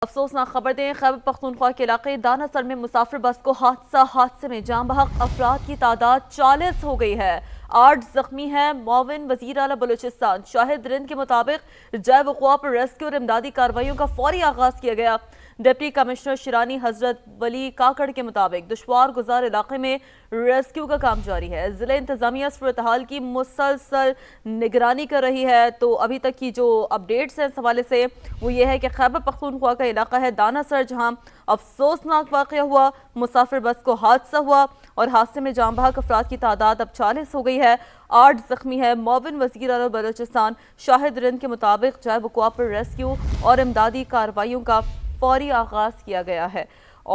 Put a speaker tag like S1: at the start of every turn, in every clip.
S1: افسوسناک خبر دیں، خیبر پختونخوا کے علاقے دانا سر میں مسافر بس کو حادثے میں جاں بحق افراد کی تعداد 40 ہو گئی ہے۔ 8 زخمی ہیں۔ معاون وزیر اعلیٰ بلوچستان شاہد رند کے مطابق جائے وقوع پر ریسکیو اور امدادی کارروائیوں کا فوری آغاز کیا گیا۔ ڈپٹی کمشنر شیرانی حضرت ولی کاکڑ کے مطابق دشوار گزار علاقے میں ریسکیو کا کام جاری ہے۔ ضلع انتظامیہ صورتحال کی مسلسل نگرانی کر رہی ہے۔ تو ابھی تک کی جو اپڈیٹس ہیں اس حوالے سے وہ یہ ہے کہ خیبر پختونخوا کا علاقہ ہے دانا سر، جہاں افسوسناک واقعہ ہوا، مسافر بس کو حادثہ ہوا اور حادثے میں جاں بحق افراد کی تعداد اب 40 ہو گئی ہے۔ 8 زخمی ہے۔ معاون وزیر اعلیٰ بلوچستان شاہد رند کے مطابق جائے وقوع پر ریسکیو اور امدادی کارروائیوں کا فوری آغاز کیا گیا ہے۔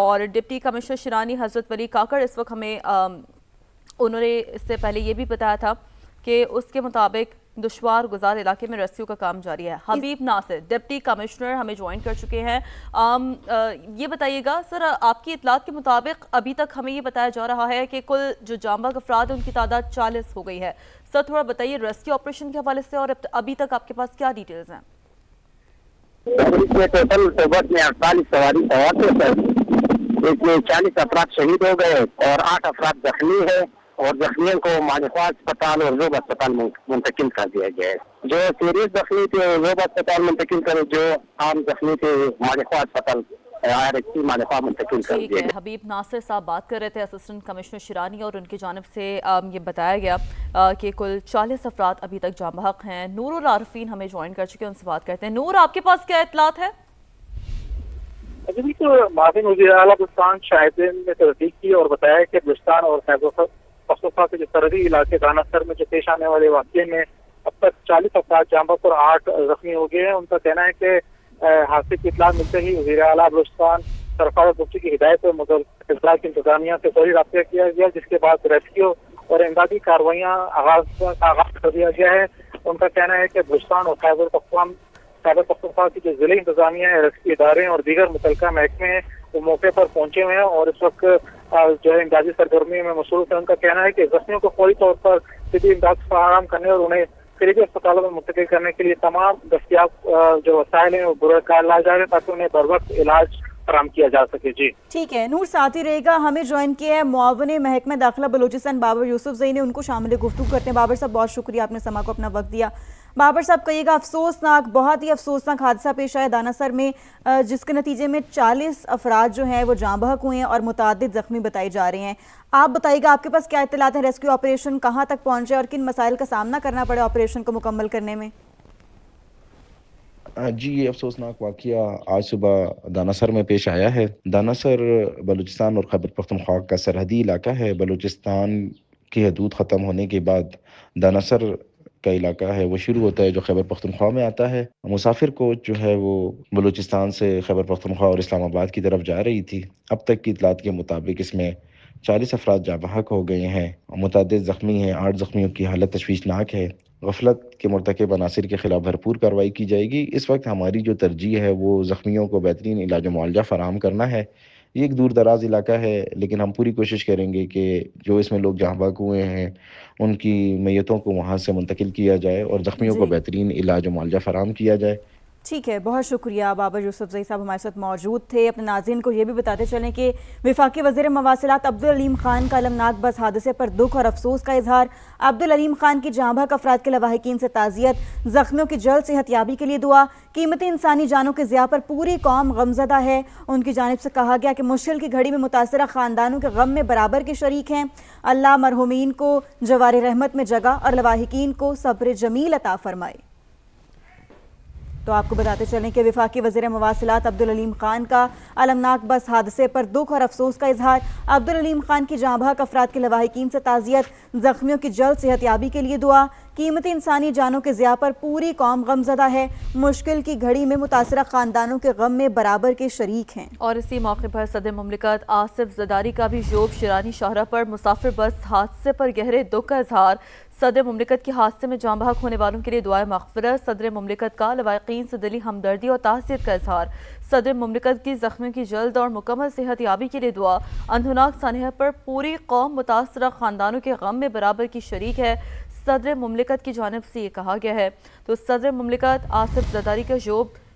S1: اور ڈپٹی کمشنر شیرانی حضرت ولی کاکڑ اس وقت ہمیں انہوں نے اس سے پہلے یہ بھی بتایا تھا کہ اس کے مطابق دشوار گزار علاقے میں ریسکیو کا کام جاری ہے۔ حبیب ناصر ڈپٹی کمشنر ہمیں جوائن کر چکے ہیں۔ یہ بتائیے گا سر، آپ کی اطلاعات کے مطابق ابھی تک ہمیں یہ بتایا جا رہا ہے کہ کل جو جاں بحق افراد ہیں ان کی تعداد 40 ہو گئی ہے۔ سر تھوڑا بتائیے ریسکیو آپریشن کے حوالے سے اور ابھی تک آپ کے پاس کیا ڈیٹیلز ہیں؟
S2: اس میں ٹوٹل بس میں 48 سواری سوار تھے سر۔ اس میں 40 افراد شہید ہو گئے اور 8 افراد زخمی ہیں اور زخمیوں کو مالخوا اسپتال اور زوب اسپتال منتقل کر دیا گیا ہے۔ جو سیریس زخمی تھے زوب اسپتال منتقل کر، جو عام زخمی تھے مالخوا اسپتال مالخوا منتقل کر دیا گیا۔
S1: حبیب ناصر صاحب بات کر رہے تھے، اسسٹنٹ کمشنر شیرانی، اور ان کی جانب سے یہ بتایا گیا کہ کل 40 افراد ابھی تک جاں بحق ہیں۔ نور العارفین ہمیں جوائن کر چکے ہیں، ان سے بات کرتے ہیں۔ نور، آپ کے پاس کیا اطلاعات ہے؟
S3: معاون وزیر اعلیٰ بلوچستان شاہد رند نے تصدیق کی اور بتایا کہ بلوچستان اور خیبر پختونخوا کے جو سرحدی علاقے دانا سر میں جو پیش آنے والے واقعے میں اب تک 40 افراد جاں بحق اور 8 زخمی ہو گئے ہیں۔ ان کا کہنا ہے کہ حادثے کی اطلاع ملتے ہی وزیر اعلیٰ بلوچستان سرفراز مفتی کی ہدایت پر اضلاع کی انتظامیہ سے فوری رابطہ کیا گیا، جس کے بعد ریسکیو اور امدادی کارروائیاں آغاز کر دیا گیا ہے۔ ان کا کہنا ہے کہ بلوچستان اور خیبر پختونخوا کی جو ضلعی انتظامیہ ہے، ریسکیو ادارے اور دیگر متعلقہ محکمے ہیں، وہ موقع پر پہنچے ہوئے ہیں اور اس وقت جو ہے امدادی سرگرمی میں مصروف ہے۔ ان کا کہنا ہے کہ زخمیوں کو فوری طور پر طبی امداد فراہم کرنے اور انہیں قریبی اسپتالوں میں منتقل کرنے کے لیے تمام دستیاب جو وسائل ہیں وہ برائے کار لائے جا رہے ہیں تاکہ انہیں بر وقت علاج فراہم کیا جا سکے۔ جی
S4: ٹھیک ہے نور، ساتھ ہی رہے گا۔ ہمیں جوائن کیا ہے معاون محکمہ داخلہ بلوچستان بابر یوسف زئی نے، ان کو شامل گفتگو کرتے ہیں۔ بابر صاحب بہت شکریہ، آپ نے سما کو اپنا وقت دیا۔ بابر صاحب کہیے گا، افسوسناک، بہت ہی افسوسناک حادثہ پیش آیا دانا سر میں، جس کے نتیجے میں 40 افراد جو ہیں وہ جاں بحق ہوئے ہیں اور متعدد زخمی بتائے جا رہے ہیں۔ آپ بتائیے گا، آپ کے پاس کیا اطلاعات ہیں؟ ریسکیو آپریشن کہاں تک پہنچے اور کن مسائل کا سامنا کرنا پڑے آپریشن کو مکمل کرنے میں؟
S5: جی، یہ افسوسناک واقعہ آج صبح دانا سر میں پیش آیا ہے۔ دانا سر بلوچستان اور خیبر پختونخوا کا سرحدی علاقہ ہے۔ بلوچستان کی حدود ختم ہونے کے بعد دانا سر کا علاقہ ہے وہ شروع ہوتا ہے جو خیبر پختونخوا میں آتا ہے۔ مسافر کوچ جو ہے وہ بلوچستان سے خیبر پختونخوا اور اسلام آباد کی طرف جا رہی تھی۔ اب تک کی اطلاعات کے مطابق اس میں 40 افراد جاں بحق ہو گئے ہیں، متعدد زخمی ہیں۔ 8 زخمیوں کی حالت تشویشناک ہے۔ غفلت کے مرتکب عناصر کے خلاف بھرپور کارروائی کی جائے گی۔ اس وقت ہماری جو ترجیح ہے وہ زخمیوں کو بہترین علاج و معالجہ فراہم کرنا ہے۔ یہ ایک دور دراز علاقہ ہے، لیکن ہم پوری کوشش کریں گے کہ جو اس میں لوگ جاں بحق ہوئے ہیں ان کی میتوں کو وہاں سے منتقل کیا جائے اور زخمیوں کو بہترین علاج و معالجہ فراہم کیا جائے۔
S4: ٹھیک ہے، بہت شکریہ۔ بابر یوسف زئی صاحب ہمارے ساتھ موجود تھے۔ اپنے ناظرین کو یہ بھی بتاتے چلیں کہ وفاقی وزیر مواصلات عبدالعلیم خان کا المناک بس حادثے پر دکھ اور افسوس کا اظہار۔ عبدالعلیم خان کی جاں بحق افراد کے لواحقین سے تعزیت، زخمیوں کی جلد صحت یابی کے لیے دعا۔ قیمتی انسانی جانوں کے ضیاع پر پوری قوم غمزدہ ہے۔ ان کی جانب سے کہا گیا کہ مشکل کی گھڑی میں متاثرہ خاندانوں کے غم میں برابر کے شریک ہیں۔ اللہ مرحومین کو جوار رحمت میں جگہ اور لواحقین کو صبر جمیل عطا فرمائے۔ تو آپ کو بتاتے چلیں کہ وفاقی وزیر مواصلات عبدالعلیم خان کا المناک بس حادثے پر دکھ اور افسوس کا اظہار۔ عبدالعلیم خان کی جاں بحق افراد کے لواحقین سے تعزیت، زخمیوں کی جلد صحت یابی کے لیے دعا۔ قیمتی انسانی جانوں کے ضیاع پر پوری قوم غمزدہ ہے۔ مشکل کی گھڑی میں متاثرہ خاندانوں کے غم میں برابر کے شریک ہیں۔
S1: اور اسی موقع پر صدر مملکت آصف زرداری کا بھی ژوب شیرانی شاہراہ پر مسافر بس حادثے پر گہرے دکھ کا اظہار۔ صدر مملکت کی حادثے میں جاں بحق ہونے والوں کے لیے دعائے مغفرت۔ صدر مملکت کا لواحقین سے دلی ہمدردی اور تعزیت کا اظہار۔ صدر مملکت کی زخمیوں کی جلد اور مکمل صحت یابی کے لیے دعا۔ اندھوناک سانحہ پر پوری قوم متاثرہ خاندانوں کے غم میں برابر کی شریک ہے، صدر مملکت کی جانب سے یہ کہا گیا ہے۔ تو صدر مملکت آصف زرداری کا ژوب